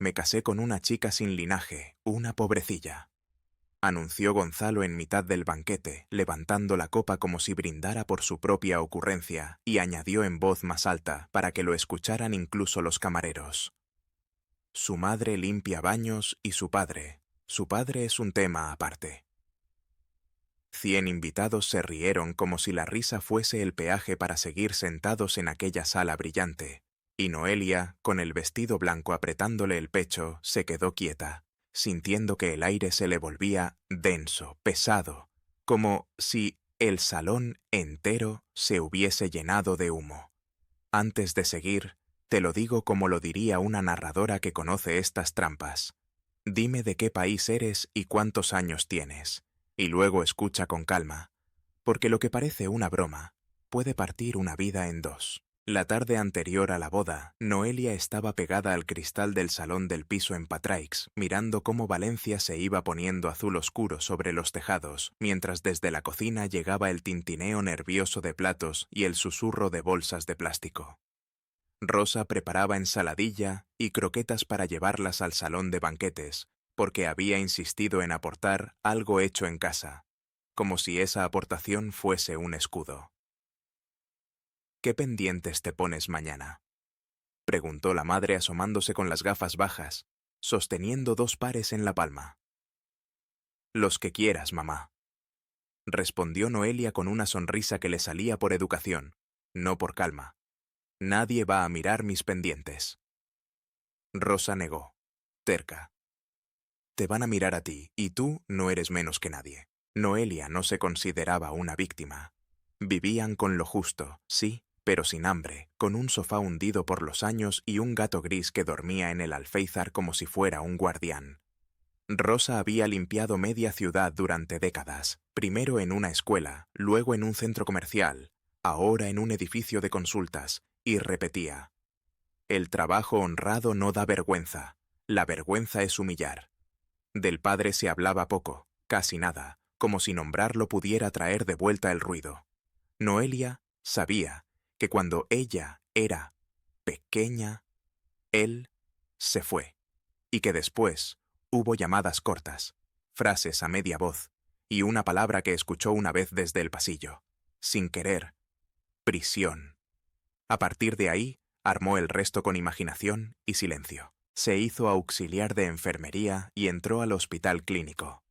me casé con una chica sin linaje, una pobrecilla, anunció Gonzalo en mitad del banquete, levantando la copa como si brindara por su propia ocurrencia, y añadió en voz más alta, para que lo escucharan incluso los camareros. Su madre limpia baños y su padre es un tema aparte. 100 invitados se rieron como si la risa fuese el peaje para seguir sentados en aquella sala brillante, y Noelia, con el vestido blanco apretándole el pecho, se quedó quieta, sintiendo que el aire se le volvía denso, pesado, como si el salón entero se hubiese llenado de humo. Antes de seguir, te lo digo como lo diría una narradora que conoce estas trampas. Dime de qué país eres y cuántos años tienes, y luego escucha con calma, porque lo que parece una broma puede partir una vida en dos. La tarde anterior a la boda, Noelia estaba pegada al cristal del salón del piso en Patraix, mirando cómo Valencia se iba poniendo azul oscuro sobre los tejados, mientras desde la cocina llegaba el tintineo nervioso de platos y el susurro de bolsas de plástico. Rosa preparaba ensaladilla y croquetas para llevarlas al salón de banquetes, porque había insistido en aportar algo hecho en casa, como si esa aportación fuese un escudo. ¿Qué pendientes te pones mañana?, preguntó la madre asomándose con las gafas bajas, sosteniendo 2 pares en la palma. Los que quieras, mamá, respondió Noelia con una sonrisa que le salía por educación, no por calma. Nadie va a mirar mis pendientes. Rosa negó, terca. Te van a mirar a ti, y tú no eres menos que nadie. Noelia no se consideraba una víctima. Vivían con lo justo, sí, pero sin hambre, con un sofá hundido por los años y un gato gris que dormía en el alféizar como si fuera un guardián. Rosa había limpiado media ciudad durante décadas, primero en una escuela, luego en un centro comercial, ahora en un edificio de consultas, y repetía: el trabajo honrado no da vergüenza, la vergüenza es humillar. Del padre se hablaba poco, casi nada, como si nombrarlo pudiera traer de vuelta el ruido. Noelia sabía que cuando ella era pequeña, él se fue, y que después hubo llamadas cortas, frases a media voz, y una palabra que escuchó una vez desde el pasillo, sin querer: prisión. A partir de ahí, armó el resto con imaginación y silencio. Se hizo auxiliar de enfermería y entró al hospital clínico.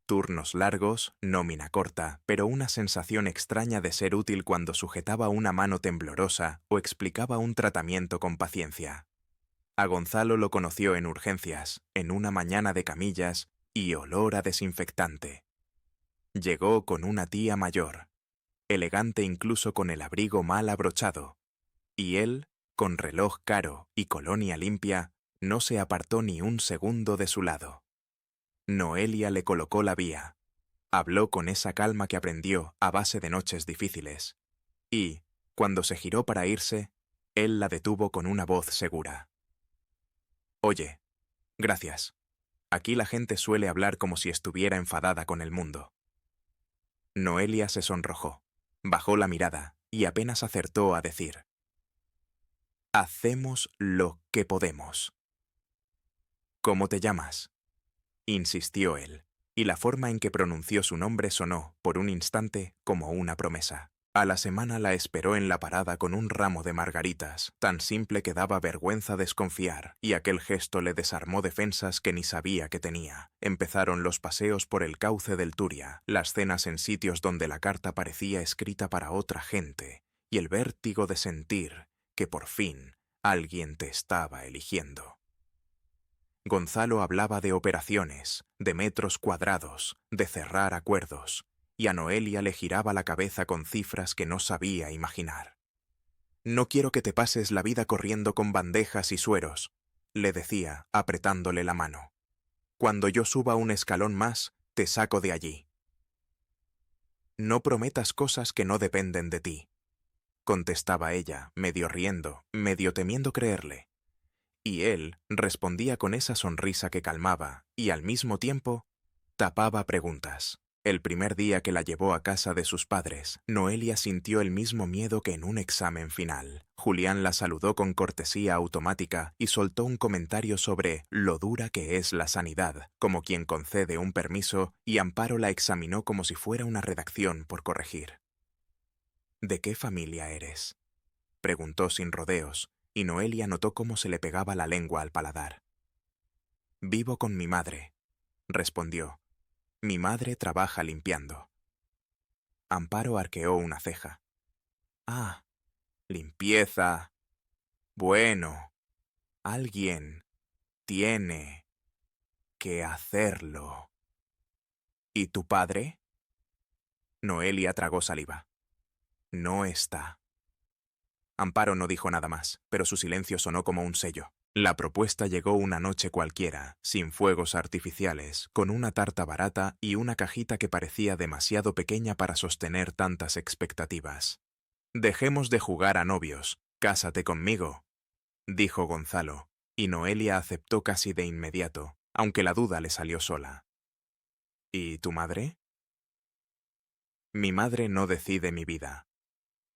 Turnos largos, nómina corta, pero una sensación extraña de ser útil cuando sujetaba una mano temblorosa o explicaba un tratamiento con paciencia. A Gonzalo lo conoció en urgencias, en una mañana de camillas y olor a desinfectante. Llegó con una tía mayor, elegante incluso con el abrigo mal abrochado, y él, con reloj caro y colonia limpia, no se apartó ni un segundo de su lado. Noelia le colocó la vía. Habló con esa calma que aprendió a base de noches difíciles. Y, cuando se giró para irse, él la detuvo con una voz segura. Oye, gracias. Aquí la gente suele hablar como si estuviera enfadada con el mundo. Noelia se sonrojó, bajó la mirada y apenas acertó a decir: hacemos lo que podemos. ¿Cómo te llamas?, insistió él, y la forma en que pronunció su nombre sonó, por un instante, como una promesa. A la semana la esperó en la parada con un ramo de margaritas, tan simple que daba vergüenza desconfiar, y aquel gesto le desarmó defensas que ni sabía que tenía. Empezaron los paseos por el cauce del Turia, las cenas en sitios donde la carta parecía escrita para otra gente, y el vértigo de sentir que por fin alguien te estaba eligiendo. Gonzalo hablaba de operaciones, de metros cuadrados, de cerrar acuerdos, y a Noelia le giraba la cabeza con cifras que no sabía imaginar. No quiero que te pases la vida corriendo con bandejas y sueros, le decía, apretándole la mano. Cuando yo suba un escalón más, te saco de allí. No prometas cosas que no dependen de ti, contestaba ella, medio riendo, medio temiendo creerle. Y él respondía con esa sonrisa que calmaba y al mismo tiempo tapaba preguntas. El primer día que la llevó a casa de sus padres, Noelia sintió el mismo miedo que en un examen final. Julián la saludó con cortesía automática y soltó un comentario sobre lo dura que es la sanidad, como quien concede un permiso, y Amparo la examinó como si fuera una redacción por corregir. ¿De qué familia eres?, preguntó sin rodeos, y Noelia notó cómo se le pegaba la lengua al paladar. Vivo con mi madre, respondió. Mi madre trabaja limpiando. Amparo arqueó una ceja. Ah, limpieza. Bueno, alguien tiene que hacerlo. ¿Y tu padre? Noelia tragó saliva. No está. Amparo no dijo nada más, pero su silencio sonó como un sello. La propuesta llegó una noche cualquiera, sin fuegos artificiales, con una tarta barata y una cajita que parecía demasiado pequeña para sostener tantas expectativas. Dejemos de jugar a novios, cásate conmigo, dijo Gonzalo, y Noelia aceptó casi de inmediato, aunque la duda le salió sola. ¿Y tu madre? Mi madre no decide mi vida,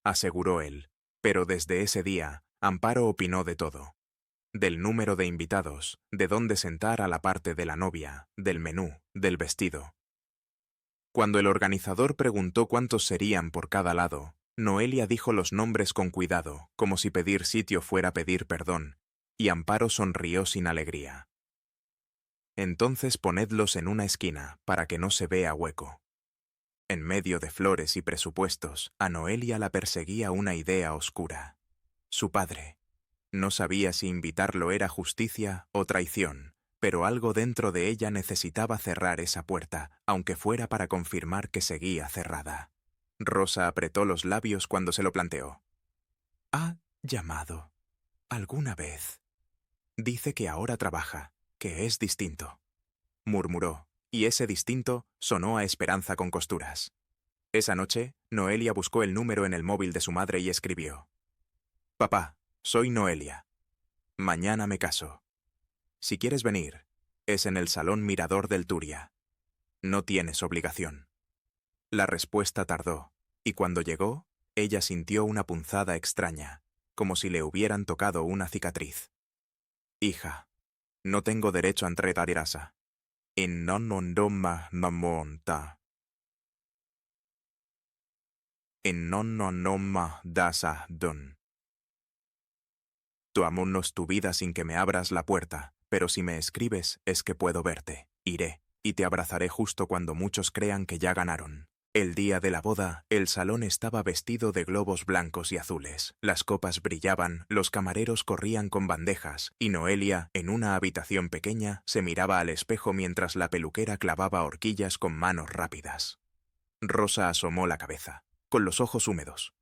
aseguró él, pero desde ese día, Amparo opinó de todo. Del número de invitados, de dónde sentar a la parte de la novia, del menú, del vestido. Cuando el organizador preguntó cuántos serían por cada lado, Noelia dijo los nombres con cuidado, como si pedir sitio fuera pedir perdón, y Amparo sonrió sin alegría. Entonces ponedlos en una esquina, para que no se vea hueco. En medio de flores y presupuestos, a Noelia la perseguía una idea oscura. Su padre. No sabía si invitarlo era justicia o traición, pero algo dentro de ella necesitaba cerrar esa puerta, aunque fuera para confirmar que seguía cerrada. Rosa apretó los labios cuando se lo planteó. ¿Ha llamado alguna vez? Dice que ahora trabaja, que es distinto. Murmuró, y ese distinto sonó a esperanza con costuras. Esa noche, Noelia buscó el número en el móvil de su madre y escribió. Papá, soy Noelia. Mañana me caso. Si quieres venir, es en el Salón Mirador del Turia. No tienes obligación. La respuesta tardó, y cuando llegó, ella sintió una punzada extraña, como si le hubieran tocado una cicatriz. Hija, no tengo derecho a entrar a casa. En non ma mamonta. En non ma dasa don. Tu amor no es tu vida sin que me abras la puerta, pero si me escribes es que puedo verte. Iré, y te abrazaré justo cuando muchos crean que ya ganaron. El día de la boda, el salón estaba vestido de globos blancos y azules. Las copas brillaban, los camareros corrían con bandejas, y Noelia, en una habitación pequeña, se miraba al espejo mientras la peluquera clavaba horquillas con manos rápidas. Rosa asomó la cabeza, con los ojos húmedos.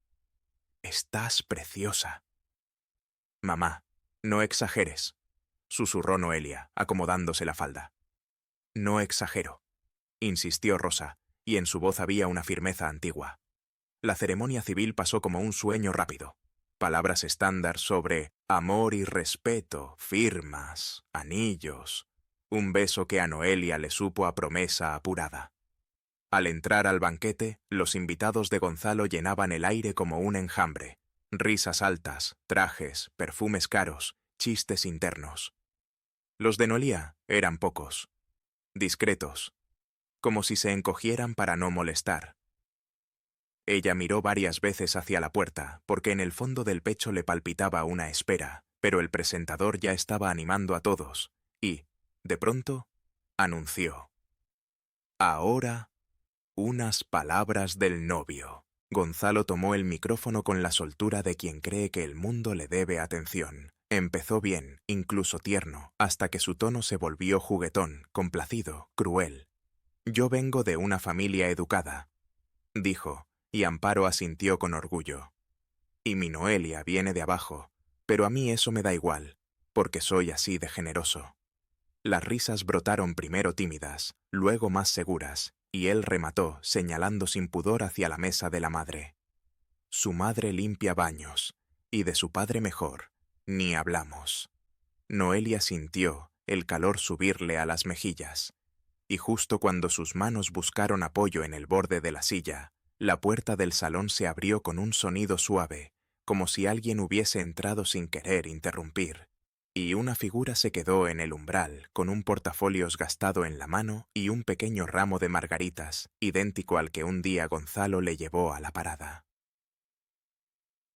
«Estás preciosa». «Mamá, no exageres», susurró Noelia, acomodándose la falda. «No exagero», insistió Rosa, y en su voz había una firmeza antigua. La ceremonia civil pasó como un sueño rápido. Palabras estándar sobre amor y respeto, firmas, anillos. Un beso que a Noelia le supo a promesa apurada. Al entrar al banquete, los invitados de Gonzalo llenaban el aire como un enjambre. Risas altas, trajes, perfumes caros, chistes internos. Los de Noelia eran pocos, discretos, como si se encogieran para no molestar. Ella miró varias veces hacia la puerta, porque en el fondo del pecho le palpitaba una espera, pero el presentador ya estaba animando a todos, y, de pronto, anunció. Ahora, unas palabras del novio. Gonzalo tomó el micrófono con la soltura de quien cree que el mundo le debe atención. Empezó bien, incluso tierno, hasta que su tono se volvió juguetón, complacido, cruel. «Yo vengo de una familia educada», dijo, y Amparo asintió con orgullo. «Y mi Noelia viene de abajo, pero a mí eso me da igual, porque soy así de generoso». Las risas brotaron primero tímidas, luego más seguras, y él remató, señalando sin pudor hacia la mesa de la madre. «Su madre limpia baños, y de su padre mejor, ni hablamos». Noelia sintió el calor subirle a las mejillas. y justo cuando sus manos buscaron apoyo en el borde de la silla, la puerta del salón se abrió con un sonido suave, como si alguien hubiese entrado sin querer interrumpir, y una figura se quedó en el umbral con un portafolios gastado en la mano y un pequeño ramo de margaritas, idéntico al que un día Gonzalo le llevó a la parada.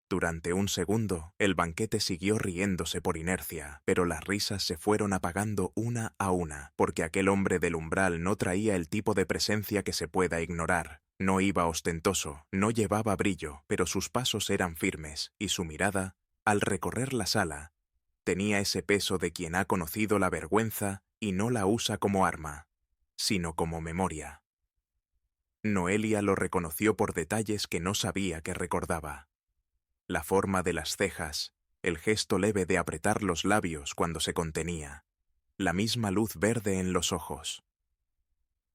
Durante un segundo, el banquete siguió riéndose por inercia, pero las risas se fueron apagando una a una, porque aquel hombre del umbral no traía el tipo de presencia que se pueda ignorar. No iba ostentoso, no llevaba brillo, pero sus pasos eran firmes, y su mirada, al recorrer la sala, tenía ese peso de quien ha conocido la vergüenza y no la usa como arma, sino como memoria. Noelia lo reconoció por detalles que no sabía que recordaba. La forma de las cejas, el gesto leve de apretar los labios cuando se contenía, la misma luz verde en los ojos.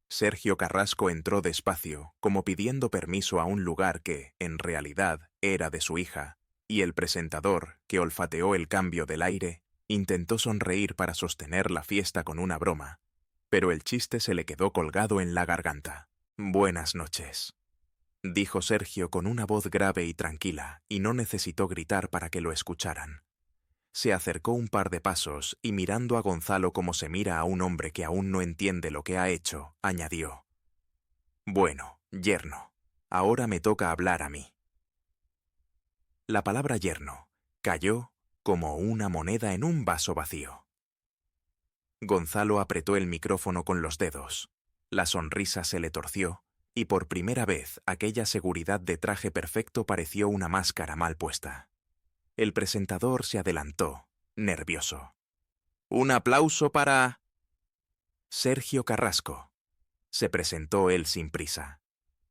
Sergio Carrasco entró despacio, como pidiendo permiso a un lugar que, en realidad, era de su hija, y el presentador, que olfateó el cambio del aire, intentó sonreír para sostener la fiesta con una broma, pero el chiste se le quedó colgado en la garganta. «Buenas noches», dijo Sergio con una voz grave y tranquila, y no necesitó gritar para que lo escucharan. Se acercó un par de pasos y mirando a Gonzalo como se mira a un hombre que aún no entiende lo que ha hecho, añadió: «Bueno, yerno, ahora me toca hablar a mí». La palabra yerno cayó como una moneda en un vaso vacío. Gonzalo apretó el micrófono con los dedos. La sonrisa se le torció, y por primera vez aquella seguridad de traje perfecto pareció una máscara mal puesta. El presentador se adelantó, nervioso. «Un aplauso para...» Sergio Carrasco. Se presentó él sin prisa.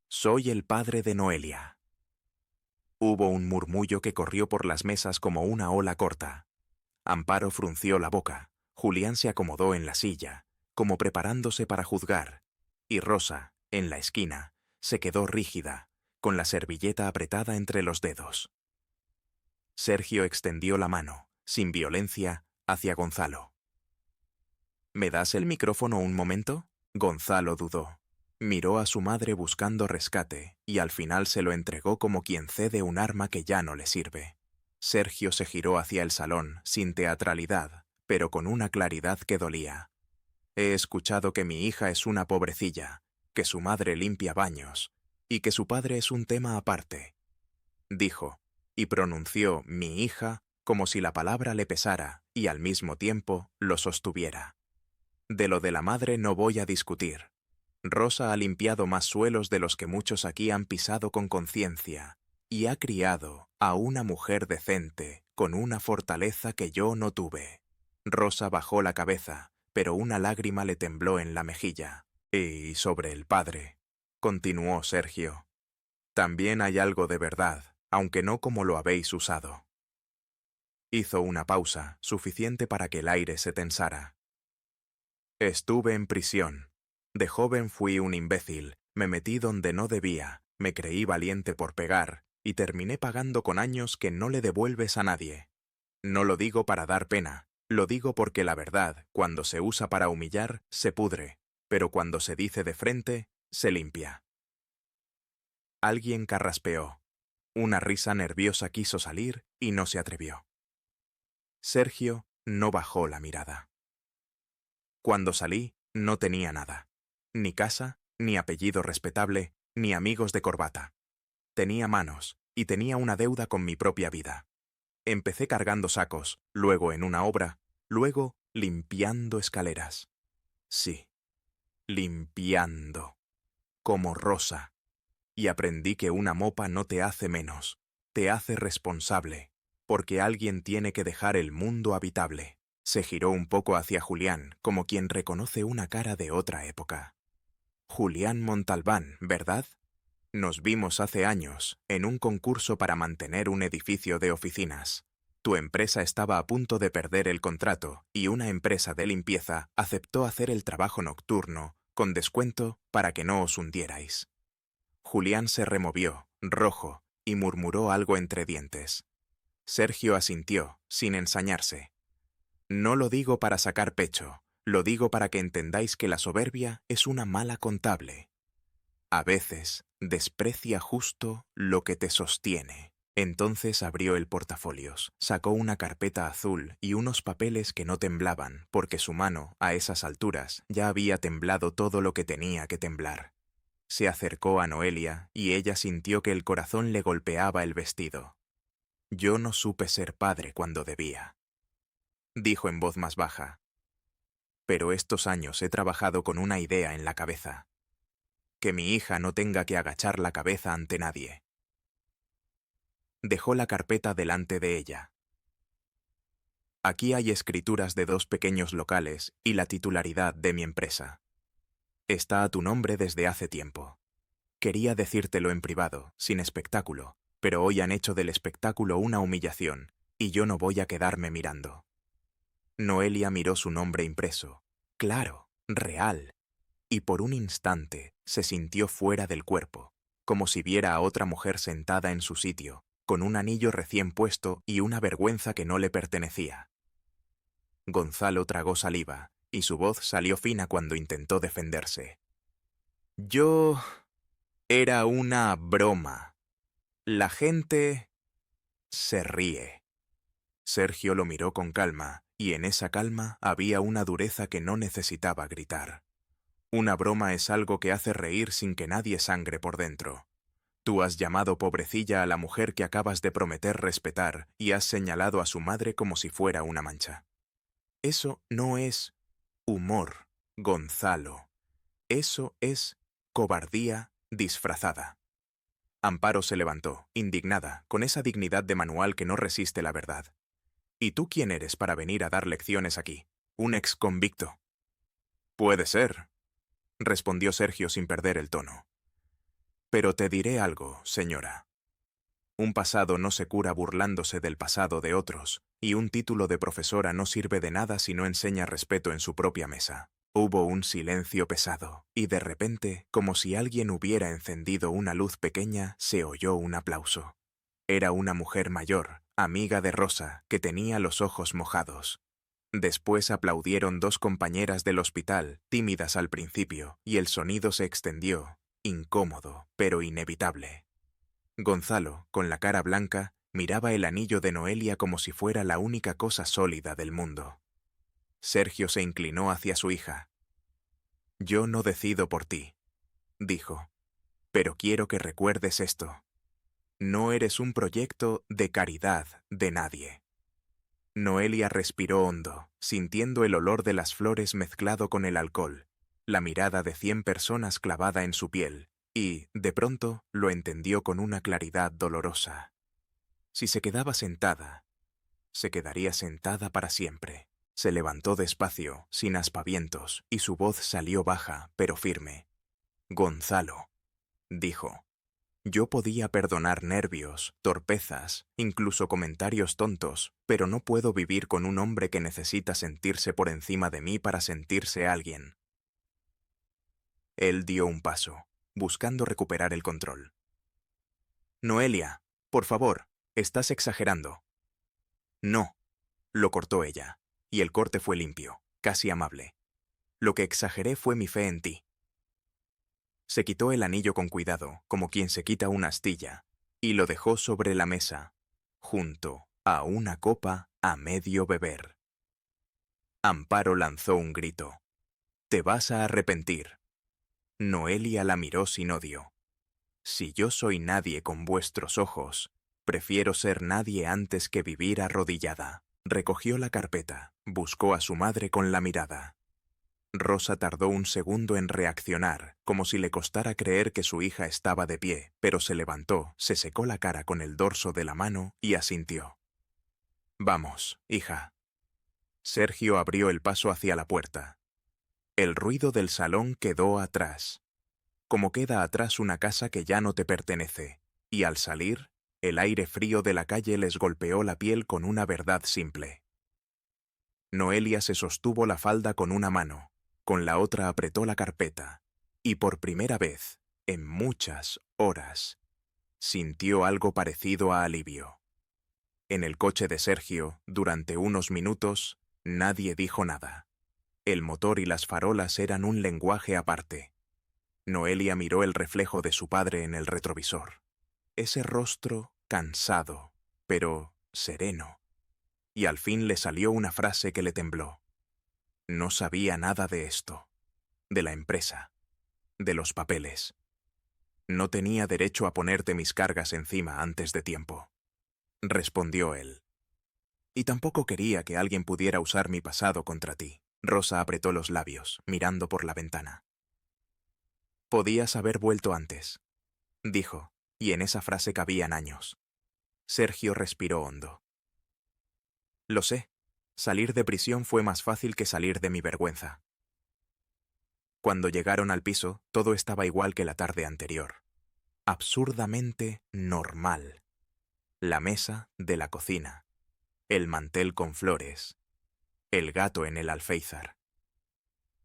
«Soy el padre de Noelia». Hubo un murmullo que corrió por las mesas como una ola corta. Amparo frunció la boca, Julián se acomodó en la silla, como preparándose para juzgar, y Rosa, en la esquina, se quedó rígida, con la servilleta apretada entre los dedos. Sergio extendió la mano, sin violencia, hacia Gonzalo. «¿Me das el micrófono un momento?» Gonzalo dudó. Miró a su madre buscando rescate, y al final se lo entregó como quien cede un arma que ya no le sirve. Sergio se giró hacia el salón, sin teatralidad, pero con una claridad que dolía. «He escuchado que mi hija es una pobrecilla, que su madre limpia baños, y que su padre es un tema aparte», dijo, y pronunció «mi hija» como si la palabra le pesara y al mismo tiempo lo sostuviera. «De lo de la madre no voy a discutir. Rosa ha limpiado más suelos de los que muchos aquí han pisado con conciencia, y ha criado a una mujer decente, con una fortaleza que yo no tuve». Rosa bajó la cabeza, pero una lágrima le tembló en la mejilla. «Y sobre el padre», continuó Sergio, «también hay algo de verdad, aunque no como lo habéis usado». Hizo una pausa, suficiente para que el aire se tensara. «Estuve en prisión. De joven fui un imbécil, me metí donde no debía, me creí valiente por pegar, y terminé pagando con años que no le devuelves a nadie. No lo digo para dar pena, lo digo porque la verdad, cuando se usa para humillar, se pudre, pero cuando se dice de frente, se limpia». Alguien carraspeó. Una risa nerviosa quiso salir y no se atrevió. Sergio no bajó la mirada. «Cuando salí, no tenía nada. Ni casa, ni apellido respetable, ni amigos de corbata. Tenía manos, y tenía una deuda con mi propia vida. Empecé cargando sacos, luego en una obra, luego limpiando escaleras. Sí, limpiando. Como Rosa. Y aprendí que una mopa no te hace menos, te hace responsable, porque alguien tiene que dejar el mundo habitable». Se giró un poco hacia Julián, como quien reconoce una cara de otra época. «Julián Montalbán, ¿verdad? Nos vimos hace años, en un concurso para mantener un edificio de oficinas. Tu empresa estaba a punto de perder el contrato y una empresa de limpieza aceptó hacer el trabajo nocturno, con descuento, para que no os hundierais». Julián se removió, rojo, y murmuró algo entre dientes. Sergio asintió, sin ensañarse. «No lo digo para sacar pecho, Lo digo para que entendáis que la soberbia es una mala contable. A veces desprecia justo lo que te sostiene. Entonces abrió el portafolios, sacó una carpeta azul y unos papeles que no temblaban, porque su mano, a esas alturas, ya había temblado todo lo que tenía que temblar. Se acercó a Noelia y ella sintió que el corazón le golpeaba el vestido. Yo no supe ser padre cuando debía, dijo en voz más baja. Pero estos años he trabajado con una idea en la cabeza. Que mi hija no tenga que agachar la cabeza ante nadie. Dejó la carpeta delante de ella. Aquí hay escrituras de 2 pequeños locales y la titularidad de mi empresa. Está a tu nombre desde hace tiempo. Quería decírtelo en privado, sin espectáculo, pero hoy han hecho del espectáculo una humillación, y yo no voy a quedarme mirando. Noelia miró su nombre impreso. Claro, real. Y por un instante se sintió fuera del cuerpo, como si viera a otra mujer sentada en su sitio, con un anillo recién puesto y una vergüenza que no le pertenecía. Gonzalo tragó saliva, y su voz salió fina cuando intentó defenderse. Yo... Era una broma. La gente... se ríe. Sergio lo miró con calma, y en esa calma había una dureza que no necesitaba gritar. Una broma es algo que hace reír sin que nadie sangre por dentro. Tú has llamado pobrecilla a la mujer que acabas de prometer respetar y has señalado a su madre como si fuera una mancha. Eso no es humor, Gonzalo. Eso es cobardía disfrazada. Amparo se levantó, indignada, con esa dignidad de manual que no resiste la verdad. ¿Y tú quién eres para venir a dar lecciones aquí? ¿Un exconvicto? Puede ser, respondió Sergio sin perder el tono. Pero te diré algo, señora. Un pasado no se cura burlándose del pasado de otros, y un título de profesora no sirve de nada si no enseña respeto en su propia mesa. Hubo un silencio pesado, y de repente, como si alguien hubiera encendido una luz pequeña, se oyó un aplauso. Era una mujer mayor, amiga de Rosa, que tenía los ojos mojados. Después aplaudieron 2 compañeras del hospital, tímidas al principio, y el sonido se extendió, incómodo, pero inevitable. Gonzalo, con la cara blanca, miraba el anillo de Noelia como si fuera la única cosa sólida del mundo. Sergio se inclinó hacia su hija. Yo no decido por ti, dijo, pero quiero que recuerdes esto. No eres un proyecto de caridad de nadie. Noelia respiró hondo, sintiendo el olor de las flores mezclado con el alcohol, la mirada de 100 personas clavada en su piel, y, de pronto, lo entendió con una claridad dolorosa. Si se quedaba sentada, se quedaría sentada para siempre. Se levantó despacio, sin aspavientos, y su voz salió baja, pero firme. Gonzalo, dijo. Yo podía perdonar nervios, torpezas, incluso comentarios tontos, pero no puedo vivir con un hombre que necesita sentirse por encima de mí para sentirse alguien. Él dio un paso, buscando recuperar el control. Noelia, por favor, estás exagerando. No, lo cortó ella, y el corte fue limpio, casi amable. Lo que exageré fue mi fe en ti. Se quitó el anillo con cuidado, como quien se quita una astilla, y lo dejó sobre la mesa, junto a una copa a medio beber. Amparo lanzó un grito. «Te vas a arrepentir». Noelia la miró sin odio. «Si yo soy nadie con vuestros ojos, prefiero ser nadie antes que vivir arrodillada». Recogió la carpeta, buscó a su madre con la mirada. Rosa tardó un segundo en reaccionar, como si le costara creer que su hija estaba de pie, pero se levantó, se secó la cara con el dorso de la mano y asintió. «Vamos, hija». Sergio abrió el paso hacia la puerta. El ruido del salón quedó atrás, como queda atrás una casa que ya no te pertenece, y al salir, el aire frío de la calle les golpeó la piel con una verdad simple. Noelia se sostuvo la falda con una mano, con la otra apretó la carpeta, y por primera vez, en muchas horas, sintió algo parecido a alivio. En el coche de Sergio, durante unos minutos, nadie dijo nada. El motor y las farolas eran un lenguaje aparte. Noelia miró el reflejo de su padre en el retrovisor. Ese rostro cansado, pero sereno. Y al fin le salió una frase que le tembló. No sabía nada de esto, de la empresa, de los papeles. No tenía derecho a ponerte mis cargas encima antes de tiempo, respondió él. Y tampoco quería que alguien pudiera usar mi pasado contra ti. Rosa apretó los labios, mirando por la ventana. Podías haber vuelto antes, dijo, y en esa frase cabían años. Sergio respiró hondo. Lo sé, salir de prisión fue más fácil que salir de mi vergüenza. Cuando llegaron al piso, todo estaba igual que la tarde anterior. Absurdamente normal. La mesa de la cocina, el mantel con flores, el gato en el alféizar.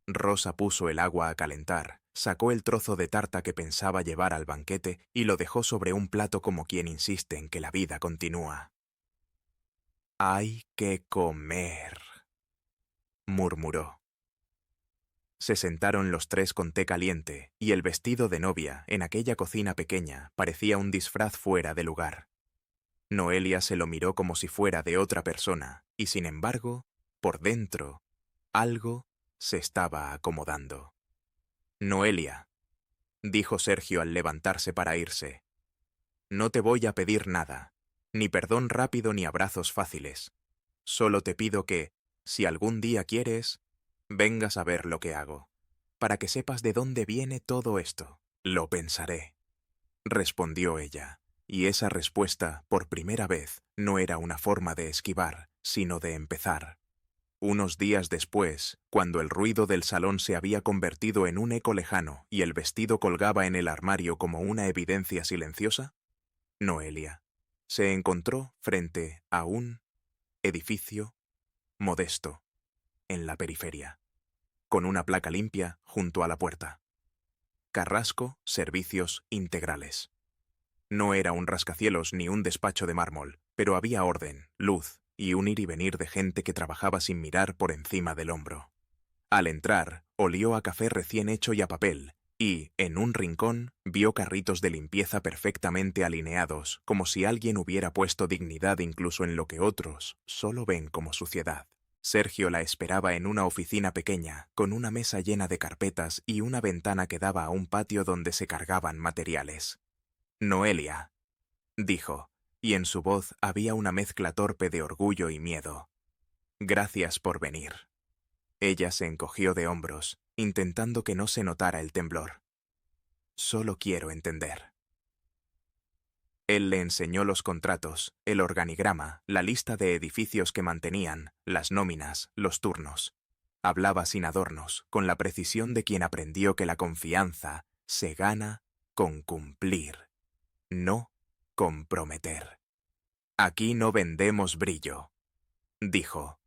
Rosa puso el agua a calentar, sacó el trozo de tarta que pensaba llevar al banquete y lo dejó sobre un plato como quien insiste en que la vida continúa. «Hay que comer», murmuró. Se sentaron los tres con té caliente, y el vestido de novia, en aquella cocina pequeña, parecía un disfraz fuera de lugar. Noelia se lo miró como si fuera de otra persona, y sin embargo, por dentro, algo se estaba acomodando. «Noelia», dijo Sergio al levantarse para irse, «no te voy a pedir nada, ni perdón rápido ni abrazos fáciles. Solo te pido que, si algún día quieres, vengas a ver lo que hago, para que sepas de dónde viene todo esto». «Lo pensaré», respondió ella, y esa respuesta, por primera vez, no era una forma de esquivar, sino de empezar. Unos días después, cuando el ruido del salón se había convertido en un eco lejano y el vestido colgaba en el armario como una evidencia silenciosa, Noelia se encontró frente a un edificio modesto en la periferia, con una placa limpia junto a la puerta. Carrasco Servicios Integrales. No era un rascacielos ni un despacho de mármol, pero había orden, luz y un ir y venir de gente que trabajaba sin mirar por encima del hombro. Al entrar, olió a café recién hecho y a papel, y, en un rincón, vio carritos de limpieza perfectamente alineados, como si alguien hubiera puesto dignidad incluso en lo que otros solo ven como suciedad. Sergio la esperaba en una oficina pequeña, con una mesa llena de carpetas y una ventana que daba a un patio donde se cargaban materiales. «Noelia», dijo, y en su voz había una mezcla torpe de orgullo y miedo. «Gracias por venir». Ella se encogió de hombros, intentando que no se notara el temblor. «Solo quiero entender». Él le enseñó los contratos, el organigrama, la lista de edificios que mantenían, las nóminas, los turnos. Hablaba sin adornos, con la precisión de quien aprendió que la confianza se gana con cumplir, no comprometer. «Aquí no vendemos brillo», dijo.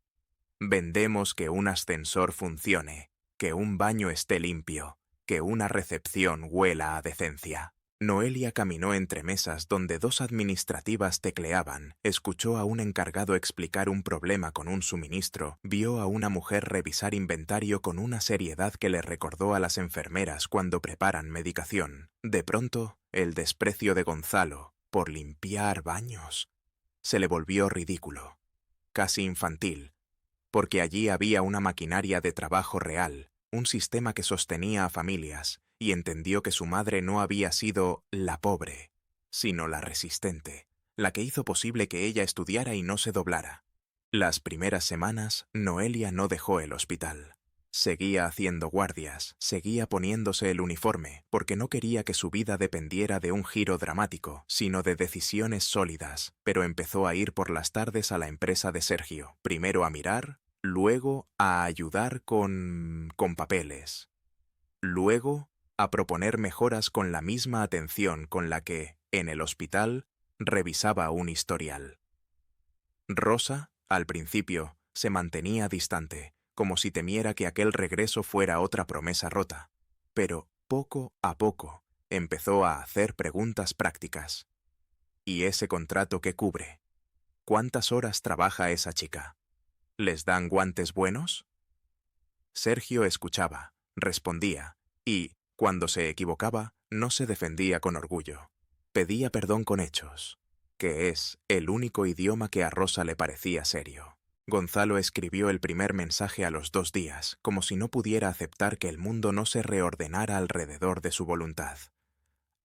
«Vendemos que un ascensor funcione, que un baño esté limpio, que una recepción huela a decencia». Noelia caminó entre mesas donde dos administrativas tecleaban, escuchó a un encargado explicar un problema con un suministro, vio a una mujer revisar inventario con una seriedad que le recordó a las enfermeras cuando preparan medicación. De pronto, el desprecio de Gonzalo por limpiar baños se le volvió ridículo, casi infantil, porque allí había una maquinaria de trabajo real, un sistema que sostenía a familias, y entendió que su madre no había sido la pobre, sino la resistente, la que hizo posible que ella estudiara y no se doblara. Las primeras semanas, Noelia no dejó el hospital. Seguía haciendo guardias, seguía poniéndose el uniforme, porque no quería que su vida dependiera de un giro dramático, sino de decisiones sólidas, pero empezó a ir por las tardes a la empresa de Sergio, primero a mirar, luego a ayudar con papeles, luego a proponer mejoras con la misma atención con la que, en el hospital, revisaba un historial. Rosa, al principio, se mantenía distante, como si temiera que aquel regreso fuera otra promesa rota, pero poco a poco empezó a hacer preguntas prácticas. ¿Y ese contrato qué cubre? ¿Cuántas horas trabaja esa chica? ¿Les dan guantes buenos? Sergio escuchaba, respondía, y, cuando se equivocaba, no se defendía con orgullo. Pedía perdón con hechos, que es el único idioma que a Rosa le parecía serio. Gonzalo escribió el primer mensaje a los 2 días, como si no pudiera aceptar que el mundo no se reordenara alrededor de su voluntad.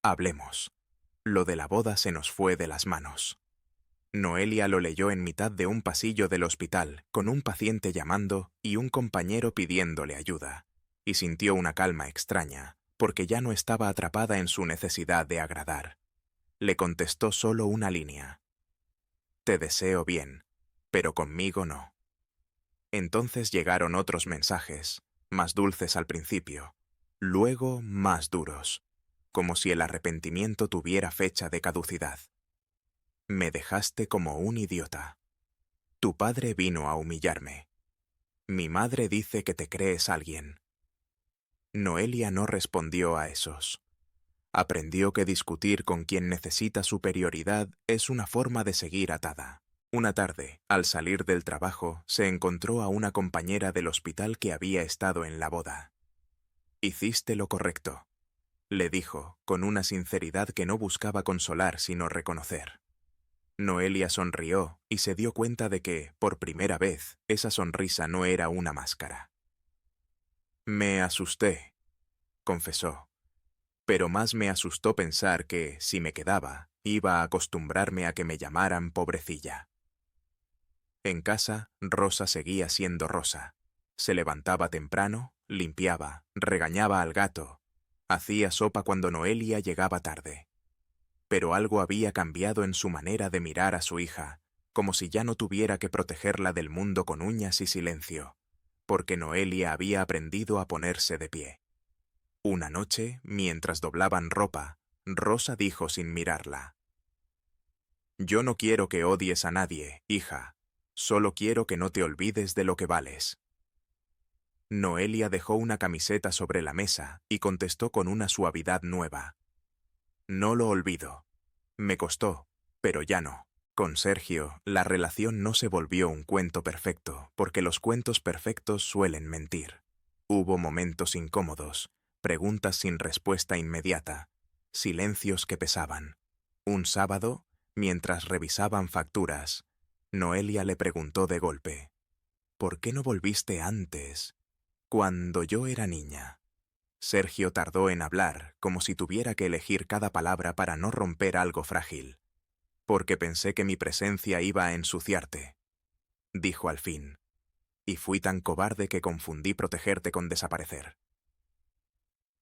Hablemos. Lo de la boda se nos fue de las manos. Noelia lo leyó en mitad de un pasillo del hospital, con un paciente llamando y un compañero pidiéndole ayuda, y sintió una calma extraña, porque ya no estaba atrapada en su necesidad de agradar. Le contestó solo una línea. Te deseo bien, pero conmigo no. Entonces llegaron otros mensajes, más dulces al principio, luego más duros, como si el arrepentimiento tuviera fecha de caducidad. Me dejaste como un idiota. Tu padre vino a humillarme. Mi madre dice que te crees alguien. Noelia no respondió a esos. Aprendió que discutir con quien necesita superioridad es una forma de seguir atada. Una tarde, al salir del trabajo, se encontró a una compañera del hospital que había estado en la boda. Hiciste lo correcto, le dijo, con una sinceridad que no buscaba consolar sino reconocer. Noelia sonrió y se dio cuenta de que, por primera vez, esa sonrisa no era una máscara. Me asusté, confesó, pero más me asustó pensar que, si me quedaba, iba a acostumbrarme a que me llamaran pobrecilla. En casa, Rosa seguía siendo Rosa. Se levantaba temprano, limpiaba, regañaba al gato, hacía sopa cuando Noelia llegaba tarde. Pero algo había cambiado en su manera de mirar a su hija, como si ya no tuviera que protegerla del mundo con uñas y silencio, porque Noelia había aprendido a ponerse de pie. Una noche, mientras doblaban ropa, Rosa dijo sin mirarla: Yo no quiero que odies a nadie, hija, solo quiero que no te olvides de lo que vales. Noelia dejó una camiseta sobre la mesa y contestó con una suavidad nueva: No lo olvido. Me costó, pero ya no. Con Sergio, la relación no se volvió un cuento perfecto, porque los cuentos perfectos suelen mentir. Hubo momentos incómodos, preguntas sin respuesta inmediata, silencios que pesaban. Un sábado, mientras revisaban facturas, Noelia le preguntó de golpe: ¿Por qué no volviste antes, cuando yo era niña? Sergio tardó en hablar, como si tuviera que elegir cada palabra para no romper algo frágil. Porque pensé que mi presencia iba a ensuciarte, dijo al fin, y fui tan cobarde que confundí protegerte con desaparecer.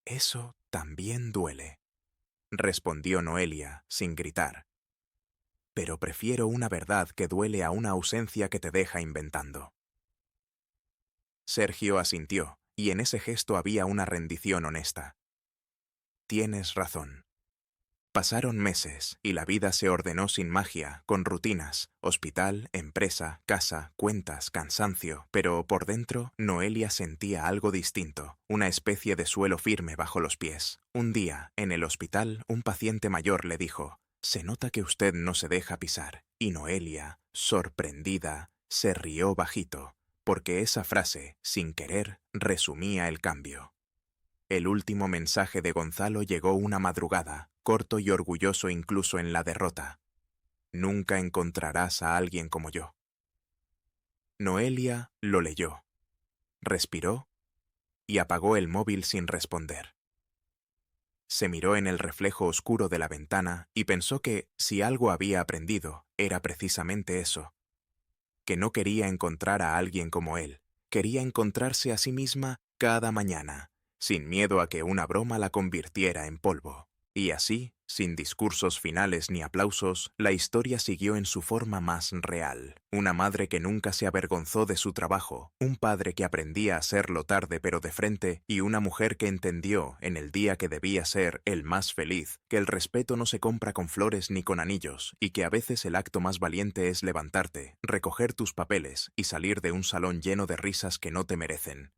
Eso también duele, respondió Noelia, sin gritar. Pero prefiero una verdad que duele a una ausencia que te deja inventando. Sergio asintió, y en ese gesto había una rendición honesta. Tienes razón. Pasaron meses, y la vida se ordenó sin magia, con rutinas, hospital, empresa, casa, cuentas, cansancio, pero por dentro, Noelia sentía algo distinto, una especie de suelo firme bajo los pies. Un día, en el hospital, un paciente mayor le dijo: «Se nota que usted no se deja pisar», y Noelia, sorprendida, se rió bajito, porque esa frase, sin querer, resumía el cambio. El último mensaje de Gonzalo llegó una madrugada, corto y orgulloso incluso en la derrota. Nunca encontrarás a alguien como yo. Noelia lo leyó, respiró y apagó el móvil sin responder. Se miró en el reflejo oscuro de la ventana y pensó que, si algo había aprendido, era precisamente eso. Que no quería encontrar a alguien como él, quería encontrarse a sí misma cada mañana, sin miedo a que una broma la convirtiera en polvo. Y así, sin discursos finales ni aplausos, la historia siguió en su forma más real. Una madre que nunca se avergonzó de su trabajo, un padre que aprendía a hacerlo tarde pero de frente, y una mujer que entendió, en el día que debía ser el más feliz, que el respeto no se compra con flores ni con anillos, y que a veces el acto más valiente es levantarte, recoger tus papeles y salir de un salón lleno de risas que no te merecen.